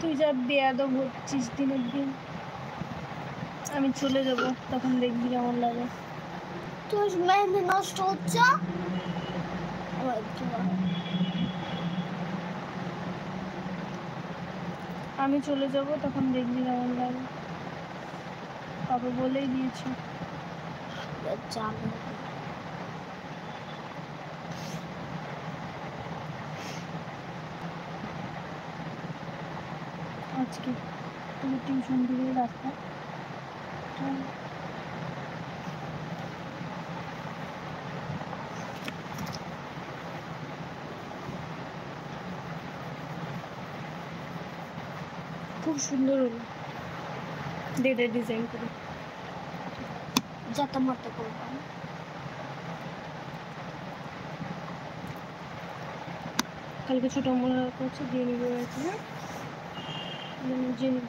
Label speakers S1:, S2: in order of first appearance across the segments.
S1: তুই যা বেয়াদব হচ্ছিস দিনের দিন। আমি চলে যাব, তখন দেখবি কেমন লাগে।
S2: তোর মেহেন্দি নষ্ট হচ্ছে।
S1: আমি চলে যাব, তখন দেখবি কেমন লাগে। বাবা বলেই দিয়েছে। আজকে তুমি টিউশন দিয়ে রাস্তা খুব সুন্দর হলো, ডেডের ডিজাইন করে
S2: যাতা মাতা করবো।
S1: কালকে ছোট মনে করছে দিয়ে নিবে আছে। হ্যাঁ জেনে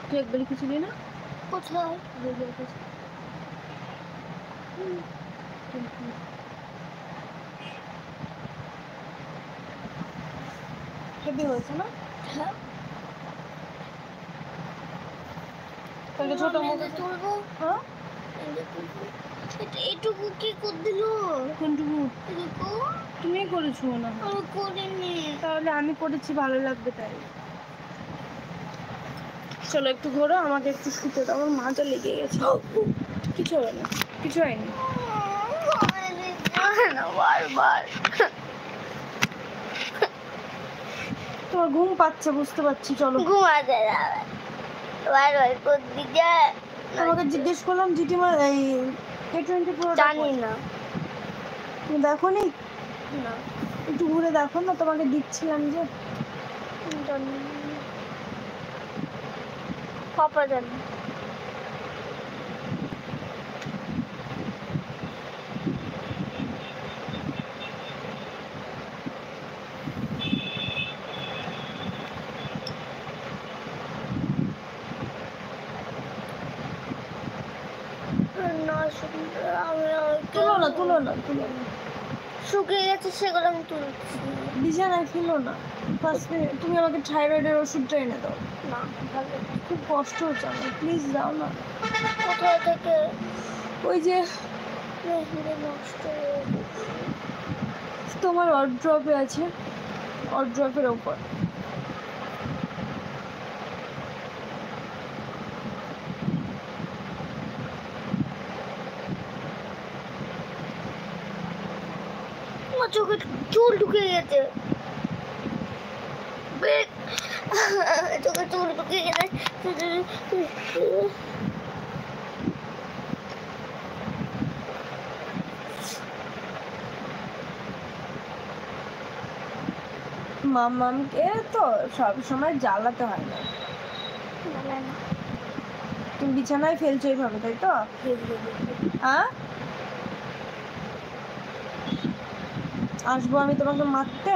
S1: তুই একবার লিখেছিলি না?
S2: কোথায়?
S1: হেভি হয়েছে না?
S2: হ্যাঁ।
S1: কালকে ছোট মুখে
S2: তুলবো।
S1: হ্যাঁ
S2: এইটুকু কি করে দিল?
S1: কোনটুকু?
S2: এটুকু
S1: তুমি করেছো না?
S2: আমি করিনি।
S1: তাহলে আমি করেছি, ভালো লাগবে তাই। চলো একটু ঘোরো, আমাকে একটু শুতে দাও, আমার মাথা লেগে গেছে। কিছু হবে না, কিছু হয়নি।
S2: বারবার
S1: তোমার ঘুম পাচ্ছে বুঝতে পারছি। চলো
S2: ঘুমাতে যাবে। বারবার কোনদিকে?
S1: তোমাকে জিজ্ঞেস করলাম জিটি এই A20 Pro
S2: জানি না।
S1: তুমি দেখো নি?
S2: না
S1: একটু ঘুরে দেখো না, তোমাকে দিচ্ছিলাম যে।
S2: পাপা জানি।
S1: তুলো না
S2: শুকিয়ে গেছে, সেগুলো আমি তুলছি।
S1: বিছানায় ফেলো না। ফার্স্টে তুমি আমাকে থাইরয়েডের ওষুধটা এনে দাও।
S2: না ভালো
S1: খুব কষ্ট হচ্ছে আমার, প্লিজ দাও না।
S2: কোথায় থেকে?
S1: ওই যে
S2: নষ্ট
S1: তোমার ওয়ার্ড্রপে আছে, ওয়ার্ড্রপের ওপর।
S2: চোখে চুল ঢুকে গেছে। চোখে চুল ঢুকে গেছে।
S1: মামামকে তো সব সময় জ্বালাতে হয় না। তুমি বিছানায় ফেলছো এইভাবে, তাই তো? হ্যাঁ আসবো আমি তোমাকে মারতে?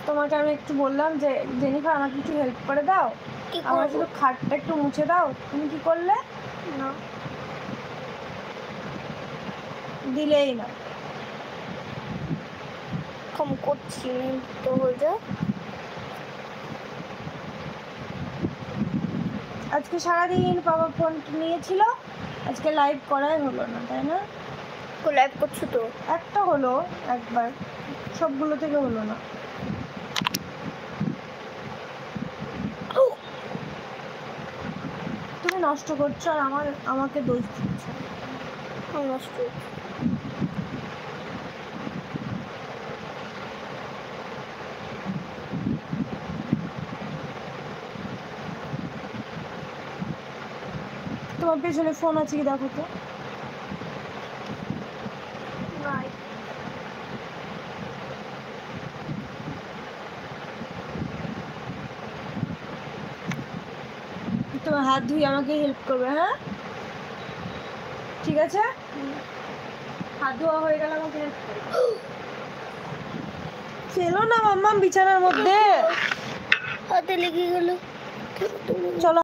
S1: তোমাকে আমি একটু বললাম যে জেনিফার আমাকে একটু হেল্প করে দাও, আমার শুধু খাটটা একটু মুছে দাও। তুমি কি করলে?
S2: না
S1: দিলেই না।
S2: কম করছি তো হয়ে যায়।
S1: আজকে সারাদিন বাবা ফোন নিয়েছিল, আজকে লাইভ করাই হলো না, তাই না?
S2: লাইভ করছো তো?
S1: একটা হলো, একবার, সবগুলো থেকে হলো না। তুমি নষ্ট করছো আর আমাকে দোষ দিচ্ছ।
S2: নষ্ট
S1: তোমার পেছনে ফোন আছে কি দেখো তো। তোমার হাত ধুয়ে আমাকে হেল্প করবে, হ্যাঁ ঠিক আছে? হাত ধোয়া হয়ে গেলে আমাকে হেল্প করবে। ফেলো না মাম্মা বিছানার মধ্যে,
S2: হাতে লেগে গেল।
S1: চলো।